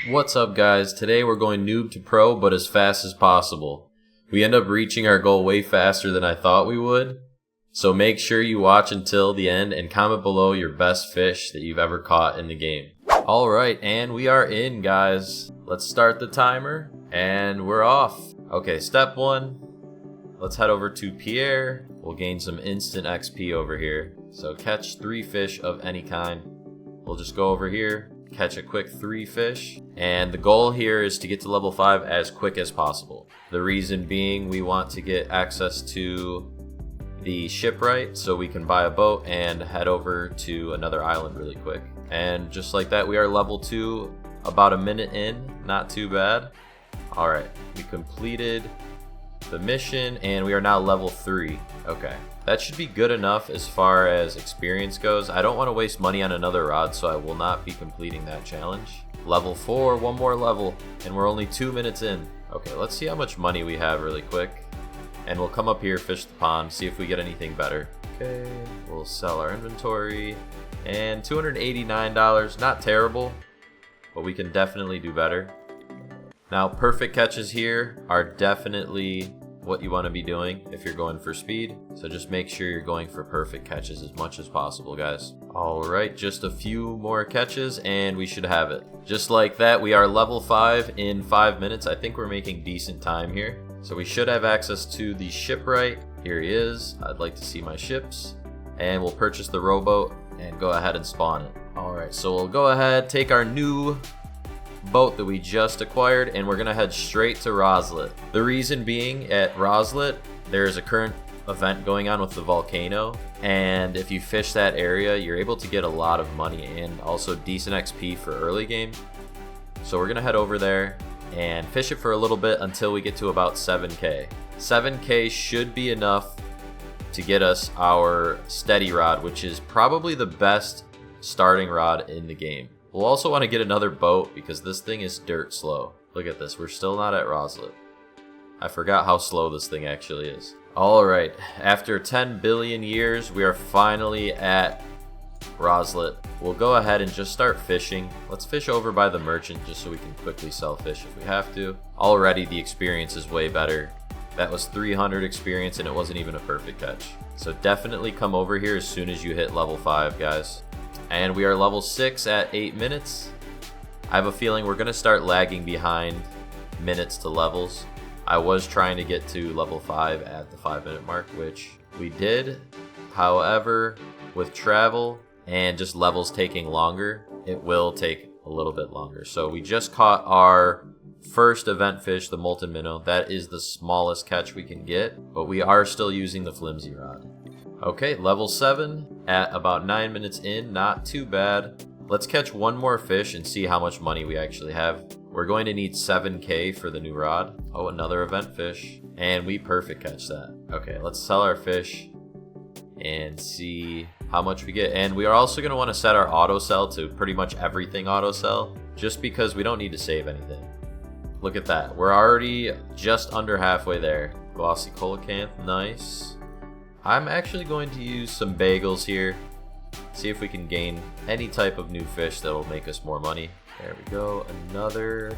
What's up guys, today we're going noob to pro but as fast as possible. We end up reaching our goal way faster than I thought we would. So make sure you watch until the end and comment below your best fish that you've ever caught in the game. Alright, and we are in guys. Let's start the timer and we're off. Okay, step 1. Let's head over to Pierre. We'll gain some instant XP over here. So catch 3 fish of any kind. We'll just go over here, catch a quick 3 fish, and the goal here is to get to level 5 as quick as possible. The reason being we want to get access to the shipwright so we can buy a boat and head over to another island really quick. And just like that, we are level 2, about a minute in, not too bad. Alright, we completed the mission and we are now level 3. Okay, that should be good enough as far as experience goes. I don't want to waste money on another rod, so I will not be completing that challenge. Level 4, one more level, and we're only 2 minutes in. Okay, let's see how much money we have really quick. And we'll come up here, fish the pond, see if we get anything better. Okay, we'll sell our inventory. And $289, not terrible, but we can definitely do better. Now, perfect catches here are definitely what you want to be doing if you're going for speed. So just make sure you're going for perfect catches as much as possible, guys. Alright, just a few more catches and we should have it. Just like that, we are level 5 in 5 minutes. I think we're making decent time here. So we should have access to the shipwright. Here he is. I'd like to see my ships. And we'll purchase the rowboat and go ahead and spawn it. Alright, so we'll go ahead, take our new boat that we just acquired, and we're gonna head straight to Roslet. The reason being, at Roslet there's a current event going on with the volcano, and if you fish that area you're able to get a lot of money and also decent XP for early game. So we're gonna head over there and fish it for a little bit until we get to about 7k. 7k should be enough to get us our steady rod, which is probably the best starting rod in the game. We'll also want to get another boat because this thing is dirt slow. Look at this, we're still not at Roslet. I forgot how slow this thing actually is. Alright, after 10 billion years, we are finally at Roslet. We'll go ahead and just start fishing. Let's fish over by the merchant just so we can quickly sell fish if we have to. Already the experience is way better. That was 300 experience and it wasn't even a perfect catch. So definitely come over here as soon as you hit level 5, guys. And we are level 6 at 8 minutes. I have a feeling we're going to start lagging behind minutes to levels. I was trying to get to level 5 at the 5-minute mark, which we did. However, with travel and just levels taking longer, it will take a little bit longer. So we just caught our first event fish, the molten minnow. That is the smallest catch we can get, but we are still using the flimsy rod. Okay, level 7 at about 9 minutes in, not too bad. Let's catch one more fish and see how much money we actually have. We're going to need 7k for the new rod. Oh, another event fish. And we perfect catch that. Okay, let's sell our fish and see how much we get. And we are also going to want to set our auto sell to pretty much everything auto sell, just because we don't need to save anything. Look at that. We're already just under halfway there. Glossy coelacanth, nice. I'm actually going to use some bagels here. See if we can gain any type of new fish that will make us more money. There we go. Another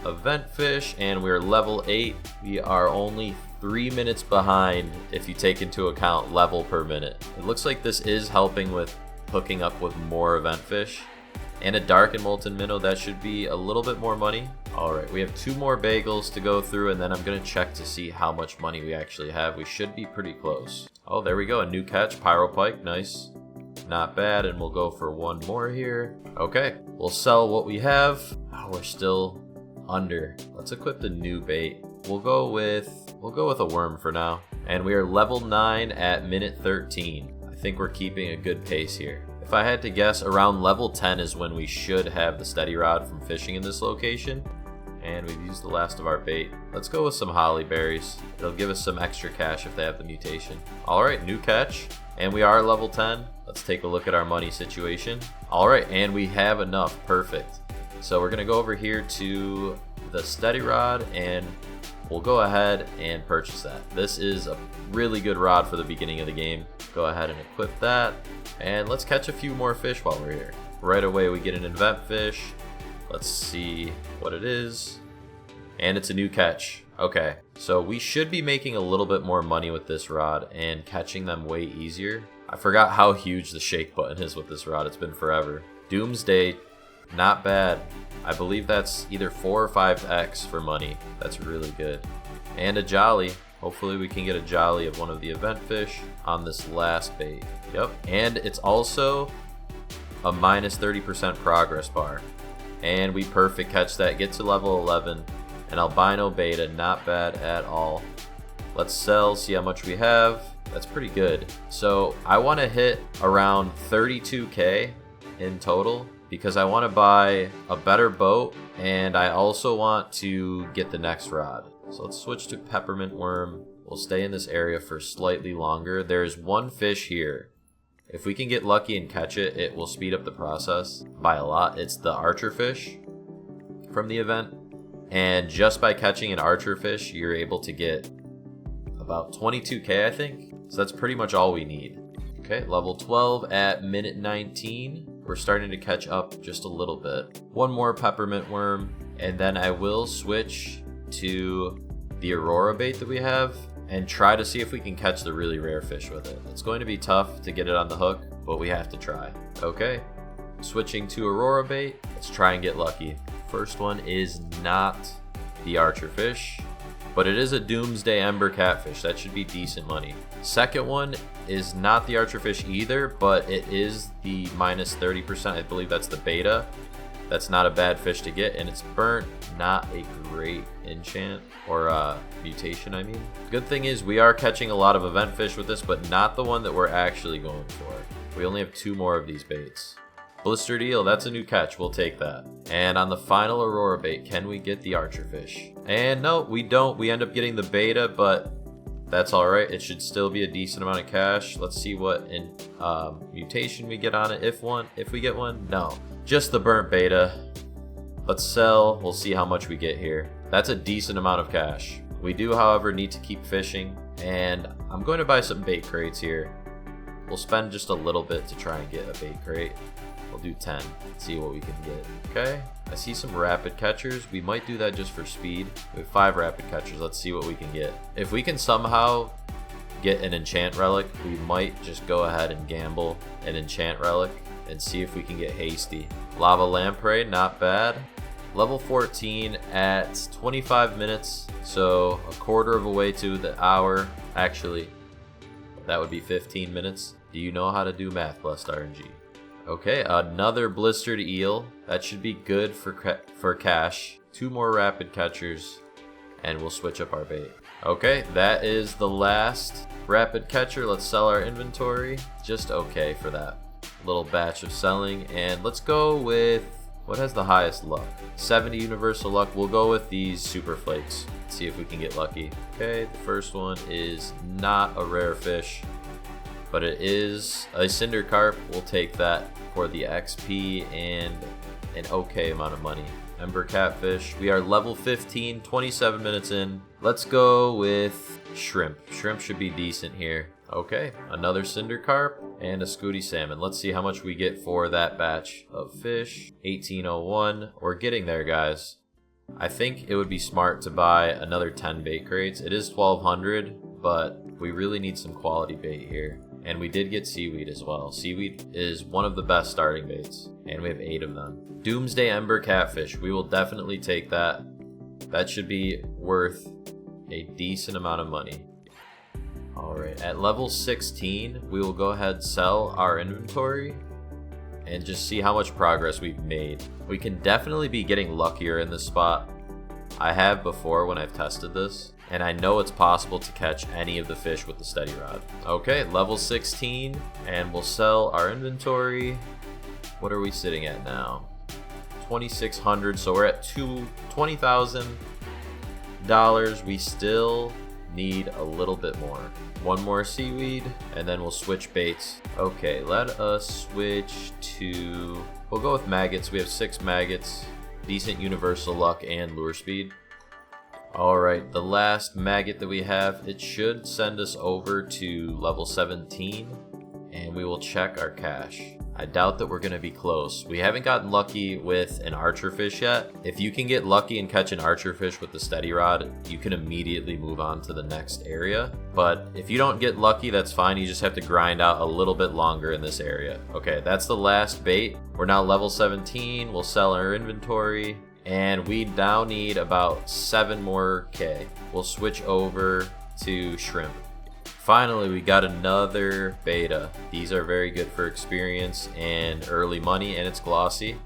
event fish. And we're level 8. We are only 3 minutes behind if you take into account level per minute. It looks like this is helping with hooking up with more event fish. And a dark and molten minnow, that should be a little bit more money. Alright, we have 2 more bagels to go through, and then I'm going to check to see how much money we actually have. We should be pretty close. Oh, there we go, a new catch, pyropike, nice. Not bad, and we'll go for one more here. Okay, we'll sell what we have. Oh, we're still under. Let's equip the new bait. We'll go with a worm for now. And we are level 9 at minute 13. I think we're keeping a good pace here. If I had to guess, around level 10 is when we should have the steady rod from fishing in this location. And we've used the last of our bait. Let's go with some holly berries. It'll give us some extra cash if they have the mutation. Alright, new catch. And we are level 10. Let's take a look at our money situation. Alright, and we have enough. Perfect. So we're going to go over here to the steady rod and we'll go ahead and purchase that. This is a really good rod for the beginning of the game. Go ahead and equip that. And let's catch a few more fish while we're here. Right away we get an event fish. Let's see what it is. And it's a new catch. Okay, so we should be making a little bit more money with this rod and catching them way easier. I forgot how huge the shake button is with this rod. It's been forever. Doomsday, not bad. I believe that's either 4 or 5x for money. That's really good. And a jolly. Hopefully we can get a jolly of one of the event fish on this last bait. Yep. And it's also a minus 30% progress bar. And we perfect catch that. Get to level 11. An albino beta, not bad at all. Let's sell, see how much we have. That's pretty good. So I want to hit around 32k in total because I want to buy a better boat and I also want to get the next rod. So let's switch to peppermint worm. We'll stay in this area for slightly longer. There's one fish here. If we can get lucky and catch it, it will speed up the process by a lot. It's the archer fish from the event. And just by catching an archer fish, you're able to get about 22k, I think. So that's pretty much all we need. Okay, level 12 at minute 19. We're starting to catch up just a little bit. One more peppermint worm, and then I will switch to the aurora bait that we have and try to see if we can catch the really rare fish with it. It's going to be tough to get it on the hook, but we have to try. Okay, switching to aurora bait. Let's try and get lucky. First one is not the archer fish, but it is a doomsday ember catfish. That should be decent money. Second one is not the archer fish either, but it is the minus 30%. I believe that's the beta. That's not a bad fish to get, and it's burnt. Not a great enchant or mutation, I mean. Good thing is we are catching a lot of event fish with this, but not the one that we're actually going for. We only have 2 more of these baits. Blistered eel, that's a new catch, we'll take that. And on the final aurora bait, can we get the archer fish? And no, we don't. We end up getting the beta, but that's alright. It should still be a decent amount of cash. Let's see what mutation we get on it, if we get one. No, just the burnt beta. Let's sell, we'll see how much we get here. That's a decent amount of cash. We do, however, need to keep fishing, and I'm going to buy some bait crates here. We'll spend just a little bit to try and get a bait crate. We'll do 10, see what we can get. Okay, I see some rapid catchers. We might do that just for speed. We have 5 rapid catchers. Let's see what we can get. If we can somehow get an enchant relic, we might just go ahead and gamble an enchant relic and see if we can get hasty. Lava lamprey, not bad. Level 14 at 25 minutes, so a quarter of a way to the hour. Actually, that would be 15 minutes. Do you know how to do math, Blessed RNG? Okay, another blistered eel. That should be good for cash. 2 more rapid catchers, and we'll switch up our bait. Okay, that is the last rapid catcher. Let's sell our inventory. Just okay for that little batch of selling. And let's go with, what has the highest luck? 70 universal luck. We'll go with these super flakes. See if we can get lucky. Okay, the first one is not a rare fish, but it is a cinder carp. We'll take that for the XP and an okay amount of money. Ember catfish. We are level 15, 27 minutes in. Let's go with shrimp. Shrimp should be decent here. Okay, another cinder carp and a scooty salmon. Let's see how much we get for that batch of fish. 1801. We're getting there, guys. I think it would be smart to buy another 10 bait crates. It is 1200, but we really need some quality bait here. And we did get seaweed as well. Seaweed is one of the best starting baits, and we have 8 of them. Doomsday Ember Catfish. We will definitely take that. That should be worth a decent amount of money. Alright, at level 16, we will go ahead and sell our inventory and just see how much progress we've made. We can definitely be getting luckier in this spot. I have before when I've tested this, and I know it's possible to catch any of the fish with the steady rod. Okay, level 16, and we'll sell our inventory. What are we sitting at now? 2,600, so we're at $20,000. We still need a little bit more. One more seaweed, and then we'll switch baits. Okay, let us switch to, we'll go with maggots. We have 6 maggots, decent universal luck and lure speed. Alright, the last maggot that we have, it should send us over to level 17, and we will check our cash. I doubt that we're going to be close. We haven't gotten lucky with an archer fish yet. If you can get lucky and catch an archer fish with the steady rod, you can immediately move on to the next area. But if you don't get lucky, that's fine. You just have to grind out a little bit longer in this area. Okay, that's the last bait. We're now level 17. We'll sell our inventory. And we now need about 7 more K. We'll switch over to shrimp. Finally, we got another beta. These are very good for experience and early money, and it's glossy.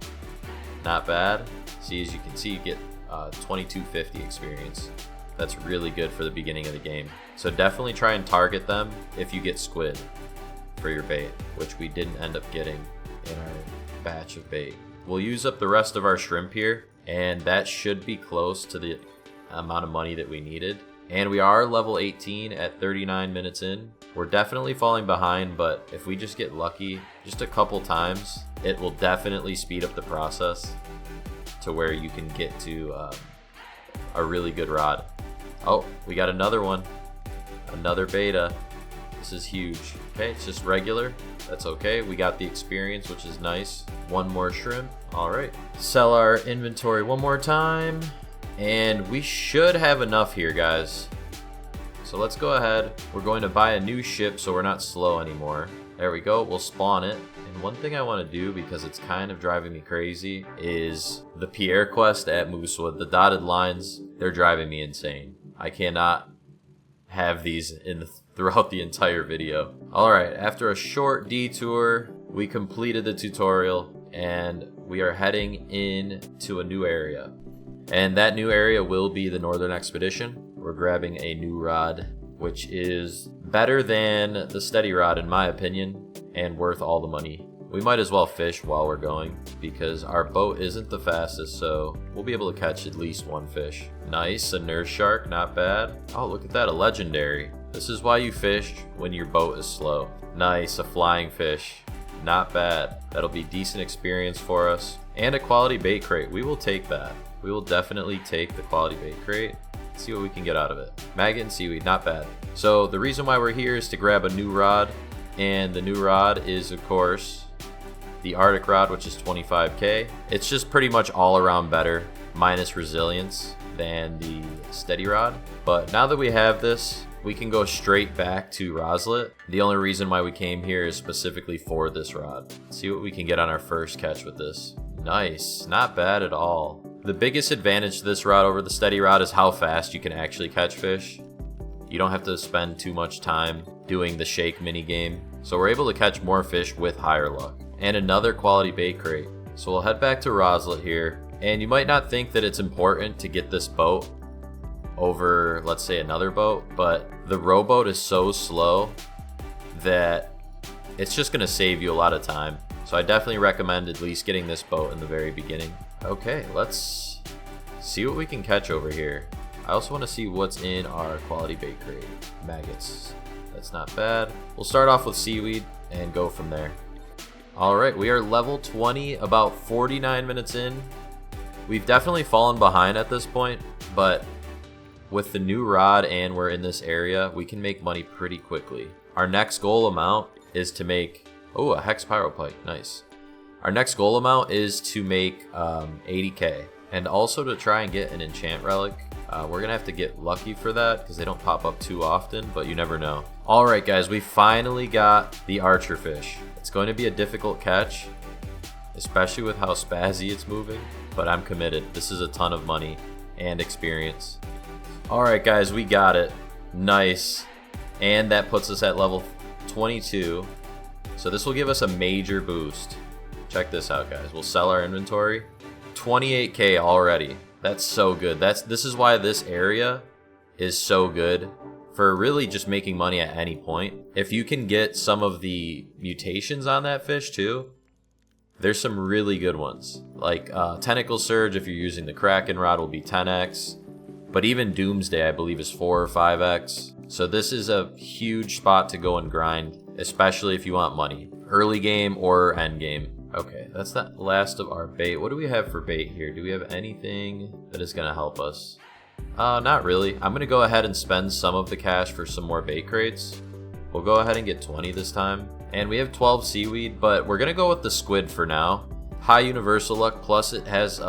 Not bad. See, as you can see, you get 2250 experience. That's really good for the beginning of the game. So definitely try and target them if you get squid for your bait, which we didn't end up getting in our batch of bait. We'll use up the rest of our shrimp here, and that should be close to the amount of money that we needed. And we are level 18 at 39 minutes in. We're definitely falling behind, but if we just get lucky just a couple times, it will definitely speed up the process to where you can get to a really good rod. Oh, we got another one. Another beta. This is huge. Okay, it's just regular. That's okay. We got the experience, which is nice. One more shrimp. All right. Sell our inventory one more time. And we should have enough here, guys. So let's go ahead. We're going to buy a new ship so we're not slow anymore. There we go. We'll spawn it. And one thing I want to do, because it's kind of driving me crazy, is the Pierre quest at Moosewood. The dotted lines, they're driving me insane. I cannot have these throughout the entire video. Alright, after a short detour, we completed the tutorial and we are heading into a new area. And that new area will be the Northern Expedition. We're grabbing a new rod, which is better than the steady rod in my opinion, and worth all the money. We might as well fish while we're going, because our boat isn't the fastest, so we'll be able to catch at least one fish. Nice, a nurse shark, not bad. Oh, look at that, a legendary. This is why you fish when your boat is slow. Nice, a flying fish. Not bad. That'll be decent experience for us. And a quality bait crate. We will take that. We will definitely take the quality bait crate. See what we can get out of it. Maggot and seaweed, not bad. So the reason why we're here is to grab a new rod. And the new rod is, of course, the Arctic rod, which is 25K. It's just pretty much all around better, minus resilience, than the steady rod. But now that we have this, we can go straight back to Roslet. The only reason why we came here is specifically for this rod. Let's see what we can get on our first catch with this. Nice, not bad at all. The biggest advantage to this rod over the steady rod is how fast you can actually catch fish. You don't have to spend too much time doing the shake mini game. So we're able to catch more fish with higher luck. And another quality bait crate. So we'll head back to Roslet here. And you might not think that it's important to get this boat over, let's say, another boat, but the rowboat is so slow that it's just going to save you a lot of time. So I definitely recommend at least getting this boat in the very beginning. Okay, let's see what we can catch over here. I also want to see what's in our quality bait crate. Maggots. That's not bad. We'll start off with seaweed and go from there. Alright, we are level 20, about 49 minutes in. We've definitely fallen behind at this point, but with the new rod and we're in this area, we can make money pretty quickly. Our next goal amount is to make... Oh, a hex pyropike. Nice. Our next goal amount is to make 80K. And also to try and get an enchant relic. We're going to have to get lucky for that because they don't pop up too often, but you never know. Alright guys, we finally got the archer fish. It's going to be a difficult catch, especially with how spazzy it's moving, but I'm committed. This is a ton of money and experience. Alright guys, we got it. Nice. And that puts us at level 22. So this will give us a major boost. Check this out, guys. We'll sell our inventory. 28K already. That's so good. This is why this area is so good for really just making money at any point. If you can get some of the mutations on that fish too, there's some really good ones. Like Tentacle Surge, if you're using the Kraken rod, will be 10x. But even Doomsday, I believe, is 4 or 5x. So this is a huge spot to go and grind, especially if you want money. Early game or end game. Okay, that's the last of our bait. What do we have for bait here? Do we have anything that is going to help us? Not really. I'm going to go ahead and spend some of the cash for some more bait crates. We'll go ahead and get 20 this time. And we have 12 seaweed, but we're gonna go with the squid for now. High universal luck, plus it has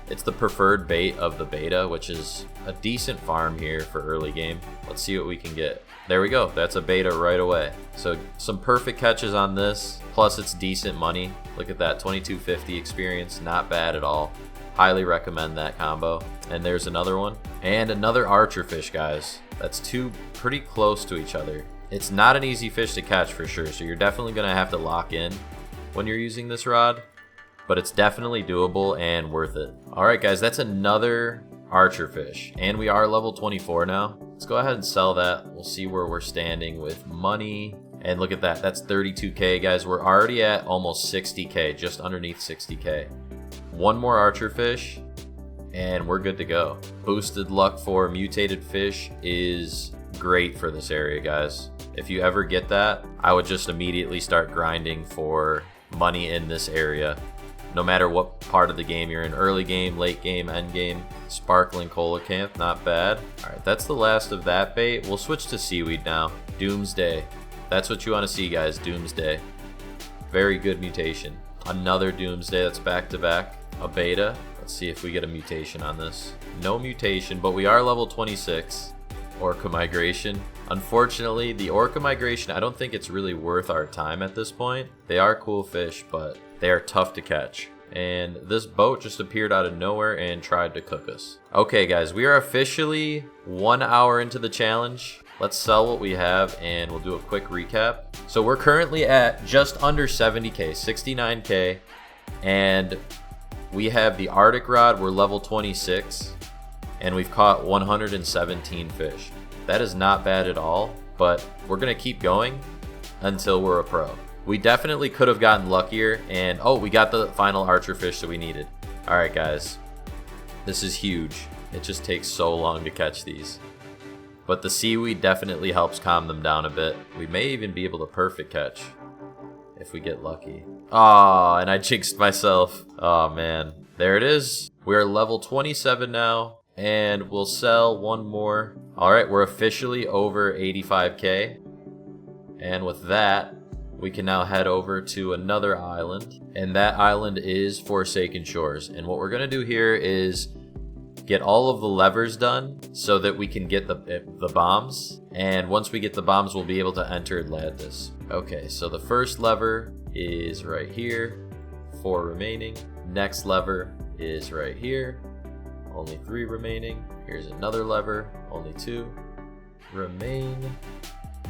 it's the preferred bait of the beta, which is a decent farm here for early game. Let's see what we can get. There we go, that's a beta right away. So some perfect catches on this, plus it's decent money. Look at that, 2250 experience, not bad at all. Highly recommend that combo. And there's another one. And another archer fish, guys. That's two pretty close to each other. It's not an easy fish to catch for sure, so you're definitely gonna have to lock in when you're using this rod. But it's definitely doable and worth it. Alright guys, that's another archer fish. And we are level 24 now. Let's go ahead and sell that. We'll see where we're standing with money. And look at that, that's 32k guys. We're already at almost 60k, just underneath 60k. One more archer fish, and we're good to go. Boosted luck for mutated fish is great for this area, guys. If you ever get that, I would just immediately start grinding for money in this area. No matter what part of the game you're in, early game, late game, end game. Sparkling coelacanth, not bad. Alright, that's the last of that bait. We'll switch to seaweed now. Doomsday. That's what you want to see, guys, Doomsday. Very good mutation. Another Doomsday, that's back to back. A beta. Let's see if we get a mutation on this. No mutation, but we are level 26. Orca migration. Unfortunately, the orca migration, I don't think it's really worth our time at this point. They are cool fish, but they are tough to catch. And this boat just appeared out of nowhere and tried to cook us. Okay guys, we are officially 1 hour into the challenge. Let's sell what we have and we'll do a quick recap. So we're currently at just under 70k, 69k. And we have the Arctic rod, we're level 26. And we've caught 117 fish. That is not bad at all, but we're gonna keep going until we're a pro. We definitely could have gotten luckier, and oh, we got the final archer fish that we needed. All right, guys, this is huge. It just takes so long to catch these. But the seaweed definitely helps calm them down a bit. We may even be able to perfect catch if we get lucky. Ah, and I jinxed myself. Oh man, there it is. We are level 27 now, and we'll sell one more. All right, we're officially over 85k, and with that, we can now head over to another island, and that island is Forsaken Shores. And what we're gonna do here is get all of the levers done so that we can get the bombs. And once we get the bombs, we'll be able to enter Atlantis. Okay, so the first lever is right here, 4 remaining. Next lever is right here, only 3 remaining. Here's another lever, only 2 remain.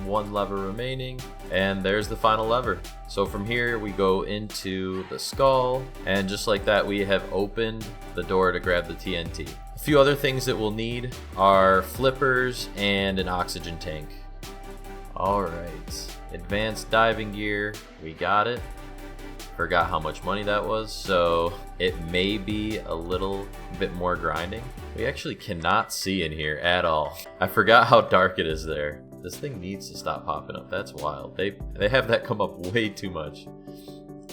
1 lever remaining, and there's the final lever. So from here we go into the skull, and just like that we have opened the door to grab the TNT. A few other things that we'll need are flippers and an oxygen tank. Alright, advanced diving gear, we got it. Forgot how much money that was, so it may be a little bit more grinding. We actually cannot see in here at all. I forgot how dark it is there. This thing needs to stop popping up. That's wild. They have that come up way too much.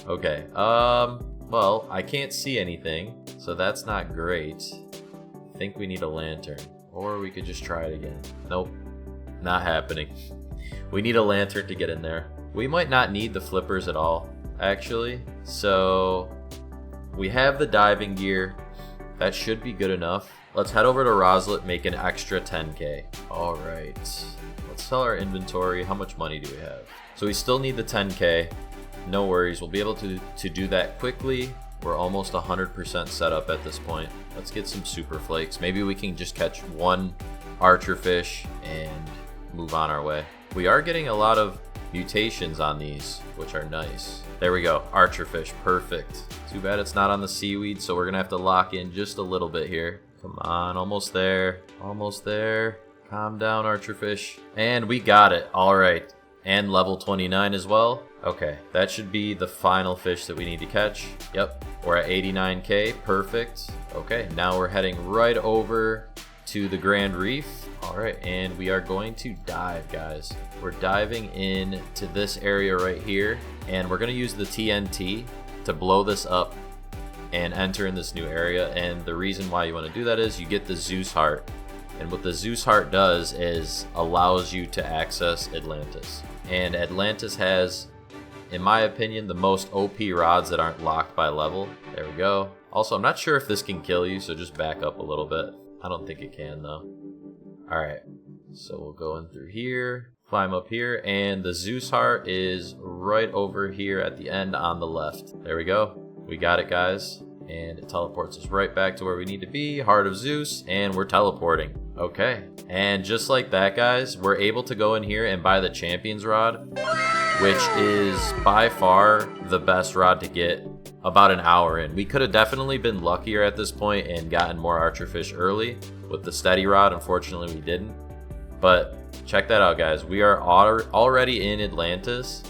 Okay. Well, I can't see anything, so that's not great. I think we need a lantern, or we could just try it again. Nope, not happening. We need a lantern to get in there. We might not need the flippers at all, actually. So we have the diving gear. That should be good enough. Let's head over to Roslet, make an extra 10k. All right. Let's sell our inventory. How much money do we have? So we still need the 10k. No worries, we'll be able to do that quickly. We're almost 100% set up at this point. Let's get some super flakes. Maybe we can just catch 1 archer fish and move on our way. We are getting a lot of mutations on these, which are nice. There we go, archer fish, perfect. Too bad it's not on the seaweed, so we're gonna have to lock in just a little bit here. Come on, almost there, almost there. Calm down, archer fish. And we got it. All right. And level 29 as well. Okay, that should be the final fish that we need to catch. Yep, we're at 89k. Perfect. Okay, now we're heading right over to the Grand Reef. All right, and we are going to dive, guys. We're diving in to this area right here, and we're going to use the TNT to blow this up and enter in this new area. And the reason why you want to do that is you get the Zeus heart. And what the Zeus heart does is allows you to access Atlantis. And Atlantis has, in my opinion, the most OP rods that aren't locked by level. There we go. Also, I'm not sure if this can kill you, so just back up a little bit. I don't think it can, though. Alright, so we'll go in through here, climb up here, and the Zeus heart is right over here at the end on the left. There we go. We got it, guys. And it teleports us right back to where we need to be, Heart of Zeus, and we're teleporting. Okay, and just like that, guys, we're able to go in here and buy the Champion's Rod, which is by far the best rod to get about an hour in. We could have definitely been luckier at this point and gotten more archer fish early with the steady rod. Unfortunately, we didn't. But check that out, guys. We are already in Atlantis,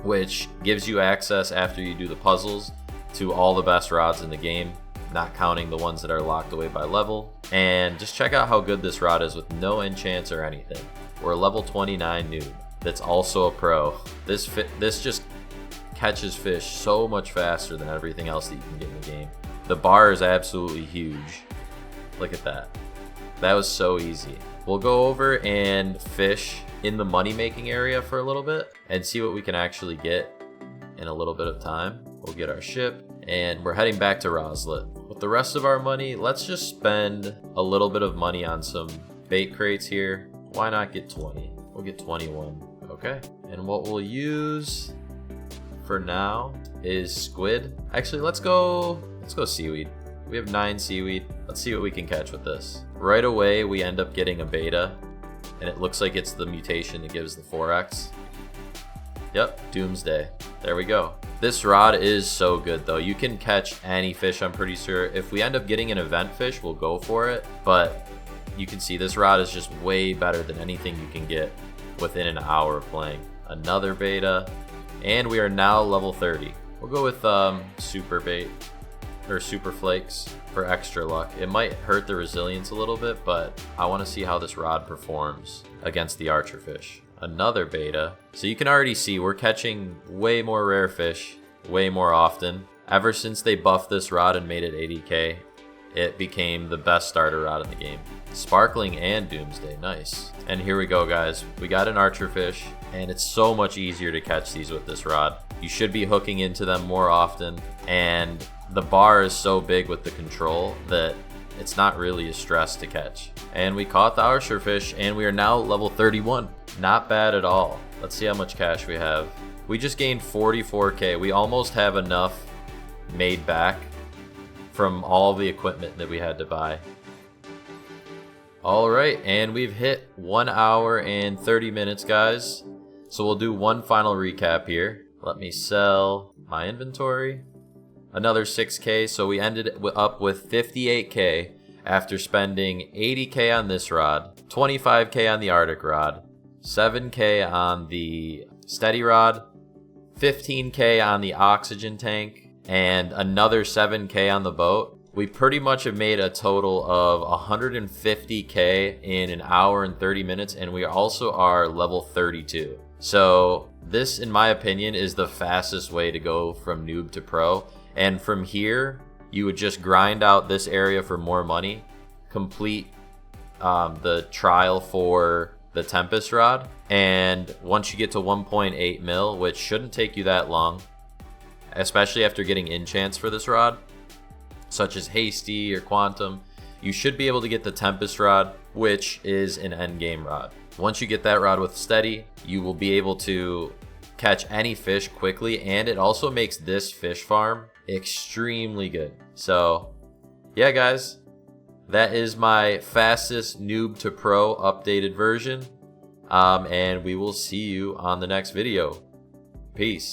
which gives you access after you do the puzzles to all the best rods in the game, not counting the ones that are locked away by level. And just check out how good this rod is with no enchants or anything. We're a level 29 noob that's also a pro. This just catches fish so much faster than everything else that you can get in the game. The bar is absolutely huge. Look at that. That was so easy. We'll go over and fish in the money making area for a little bit and see what we can actually get in a little bit of time. We'll get our ship and we're heading back to Roslet. With the rest of our money, let's just spend a little bit of money on some bait crates here. Why not get 20? We'll get 21. Okay. And what we'll use for now is squid. Actually, let's go seaweed. We have 9 seaweed. Let's see what we can catch with this. Right away, we end up getting a beta, and it looks like it's the mutation that gives the 4x. Yep, Doomsday. There we go. This rod is so good, though. You can catch any fish, I'm pretty sure. If we end up getting an event fish, we'll go for it. But you can see this rod is just way better than anything you can get within an hour of playing. Another beta. And we are now level 30. We'll go with super bait or super flakes for extra luck. It might hurt the resilience a little bit, but I want to see how this rod performs against the archer fish. Another beta. So you can already see we're catching way more rare fish way more often. Ever since they buffed this rod and made it 80k, it became the best starter rod in the game. Sparkling and Doomsday, nice. And here we go, guys. We got an archer fish, and it's so much easier to catch these with this rod. You should be hooking into them more often, and the bar is so big with the control that it's not really a stress to catch. And we caught the archer fish, and we are now level 31. Not bad at all. Let's see how much cash we have. We just gained 44k. We almost have enough made back from all the equipment that we had to buy. Alright, and we've hit 1 hour and 30 minutes, guys. So we'll do one final recap here. Let me sell my inventory. Another 6k, so we ended up with 58k after spending 80k on this rod, 25k on the Arctic rod, 7k on the steady rod, 15k on the oxygen tank, and another 7k on the boat. We pretty much have made a total of 150k in an hour and 30 minutes, and we also are level 32. So this, in my opinion, is the fastest way to go from noob to pro. And from here, you would just grind out this area for more money, complete the trial for the Tempest rod, and once you get to 1.8 mil, which shouldn't take you that long, especially after getting enchants for this rod, such as Hasty or Quantum, you should be able to get the Tempest rod, which is an endgame rod. Once you get that rod with steady, you will be able to catch any fish quickly, and it also makes this fish farm extremely good. So yeah, guys, that is my fastest noob to pro updated version, and we will see you on the next video. Peace.